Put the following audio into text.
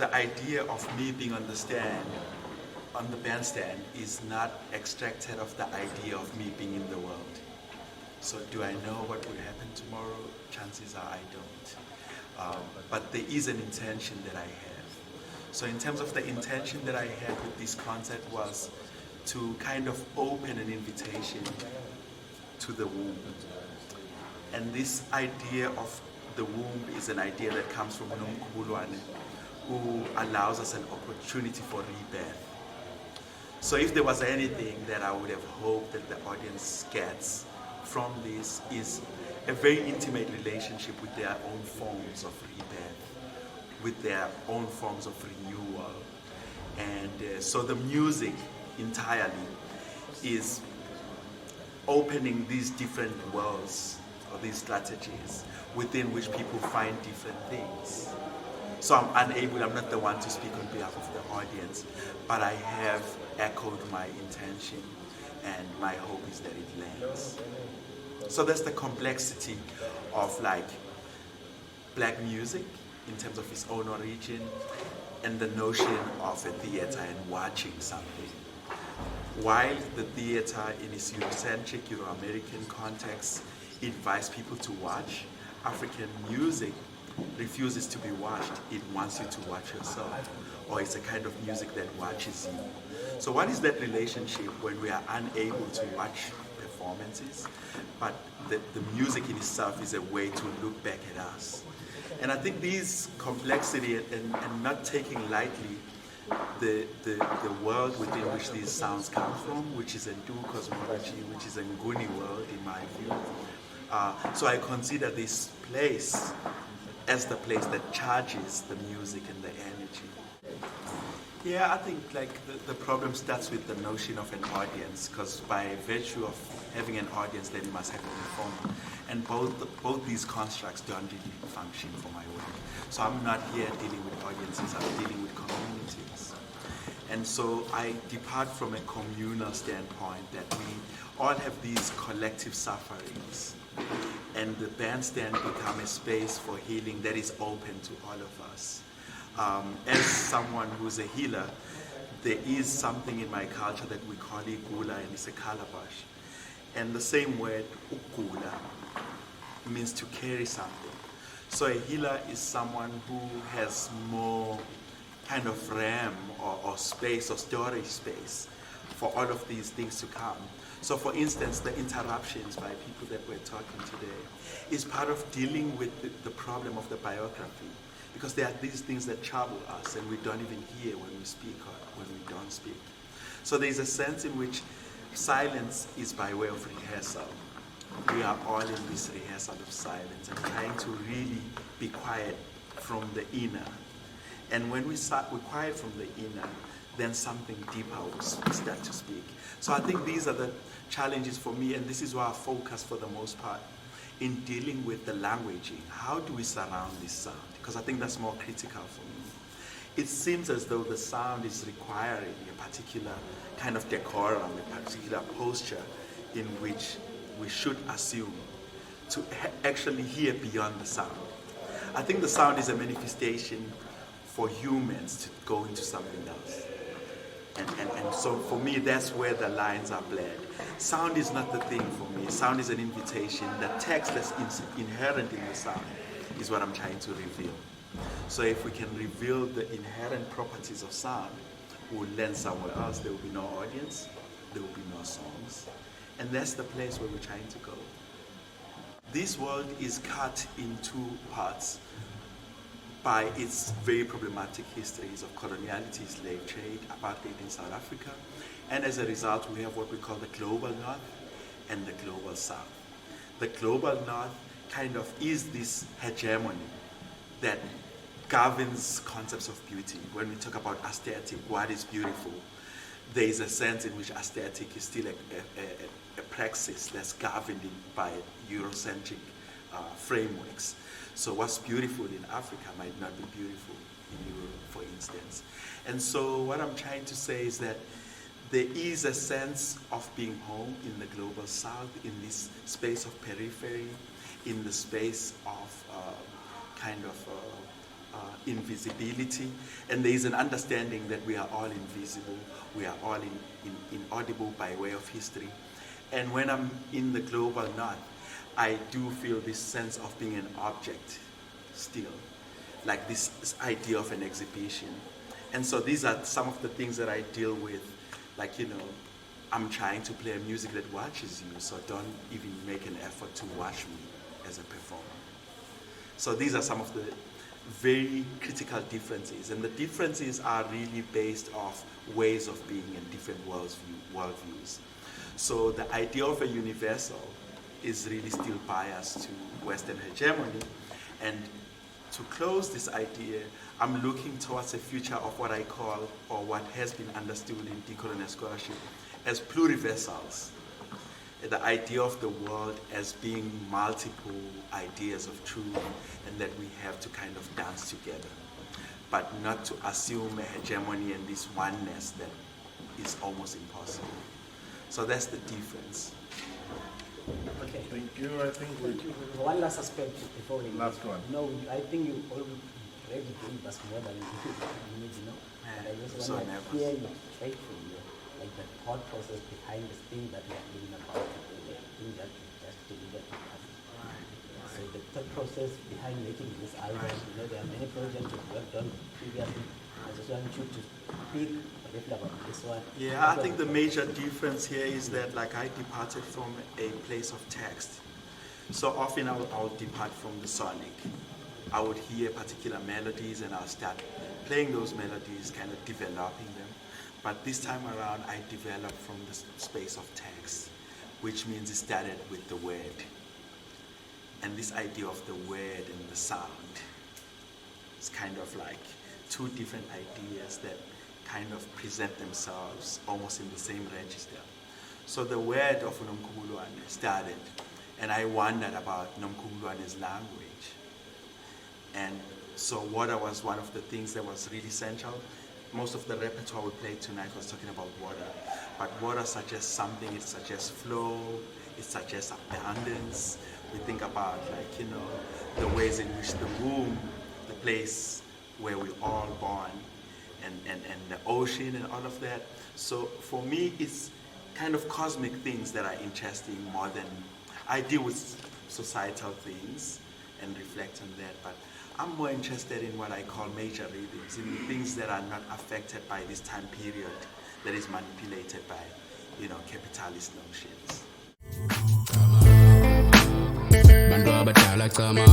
the idea of me being on the stand, on the bandstand, is not extracted of the idea of me being in the world. So do I know what will happen tomorrow? Chances are I don't. But there is an intention that I have. So in terms of the intention that I had with this concert was to kind of open an invitation to the womb. And this idea of the womb is an idea that comes from Nomkhubulwane, who allows us an opportunity for rebirth. So if there was anything that I would have hoped that the audience gets from this is a very intimate relationship with their own forms of rebirth, with their own forms of renewal. And so the music entirely is opening these different worlds or these strategies within which people find different things. So I'm not the one to speak on behalf of the audience, but I have echoed my intention, and my hope is that it lands. So that's the complexity of like black music in terms of its own origin, and the notion of a theater and watching something. While the theater in its Eurocentric, Euro-American context invites people to watch, African music refuses to be watched. It wants you to watch yourself, or it's a kind of music that watches you. So what is that relationship when we are unable to watch performances, but the music in itself is a way to look back at us? And I think this complexity and not taking lightly the world within which these sounds come from, which is a Ndu cosmology, which is a Nguni world in my view. So I consider this place as the place that charges the music and the energy. Yeah, I think like the problem starts with the notion of an audience, because by virtue of having an audience, then you must have a performer. And both these constructs don't really function for my work. So I'm not here dealing with audiences, I'm dealing with communities. And so I depart from a communal standpoint that we all have these collective sufferings, and the bandstand become a space for healing that is open to all of us. As someone who's a healer, there is something in my culture that we call igula, and it's a calabash. And the same word, ukula, means to carry something. So a healer is someone who has more kind of RAM or space or storage space for all of these things to come. So for instance, the interruptions by people that we're talking today is part of dealing with the problem of the biography, because there are these things that trouble us and we don't even hear when we speak or when we don't speak. So there's a sense in which silence is by way of rehearsal. We are all in this rehearsal of silence and trying to really be quiet from the inner. And when we're quiet from the inner, then something deeper will start to speak. So I think these are the challenges for me, and this is why I focus for the most part in dealing with the languaging. How do we surround this sound? Because I think that's more critical for me. It seems as though the sound is requiring a particular kind of decorum, a particular posture in which we should assume to actually hear beyond the sound. I think the sound is a manifestation for humans to go into something else. And so for me, that's where the lines are blurred. Sound is not the thing for me. Sound is an invitation. The text that's inherent in the sound is what I'm trying to reveal. So if we can reveal the inherent properties of sound, we'll land somewhere else. There will be no audience. There will be no songs. And that's the place where we're trying to go. This world is cut in two parts by its very problematic histories of coloniality, slave trade, apartheid in South Africa, and as a result we have what we call the global north and the global south. The global north kind of is this hegemony that governs concepts of beauty. When we talk about aesthetic, what is beautiful, there is a sense in which aesthetic is still a praxis that's governed by Eurocentric frameworks. So what's beautiful in Africa might not be beautiful in Europe, for instance. And so what I'm trying to say is that there is a sense of being home in the global south, in this space of periphery, in the space of invisibility, and there is an understanding that we are all invisible, we are all inaudible by way of history. And when I'm in the global north, I do feel this sense of being an object still, like this idea of an exhibition. And so these are some of the things that I deal with, like, I'm trying to play music that watches you, so don't even make an effort to watch me as a performer. So these are some of the very critical differences, and the differences are really based off ways of being and different worldviews. So the idea of a universal is really still biased to Western hegemony, and to close this idea, I'm looking towards a future of what I call, or what has been understood in decolonial scholarship, as pluriversals. The idea of the world as being multiple ideas of truth, and that we have to kind of dance together, but not to assume a hegemony and this oneness that is almost impossible. So that's the difference. Okay. Thank you. I think we. One last aspect before we Last one. No, I think you already gave us more than you need to know. But I just So want to nervous. hear you straight from you, like the thought process behind this thing that we are doing about the thing that you just delivered to us. So the thought process behind making this album, there are many projects that we have done previously. I just want you to speak briefly about this one. Yeah, I think the major difference here is that, like, I departed from a place of text. So often I'll depart from the sonic. I would hear particular melodies and I'll start playing those melodies, kind of developing them. But this time around, I developed from the space of text, which means it started with the word. And this idea of the word and the sound is kind of like two different ideas that kind of present themselves almost in the same register. So the word of Nomkhubulwane started, and I wondered about Nomkhubulwane's language. And so water was one of the things that was really central. Most of the repertoire we played tonight was talking about water, but water suggests something. It suggests flow, it suggests abundance. We think about, like, the ways in which the womb, the place where we're all born, and the ocean and all of that. So for me, it's kind of cosmic things that are interesting more than, I deal with societal things and reflect on that, but I'm more interested in what I call major rhythms, in things that are not affected by this time period that is manipulated by, capitalist notions. Bantu abadala chama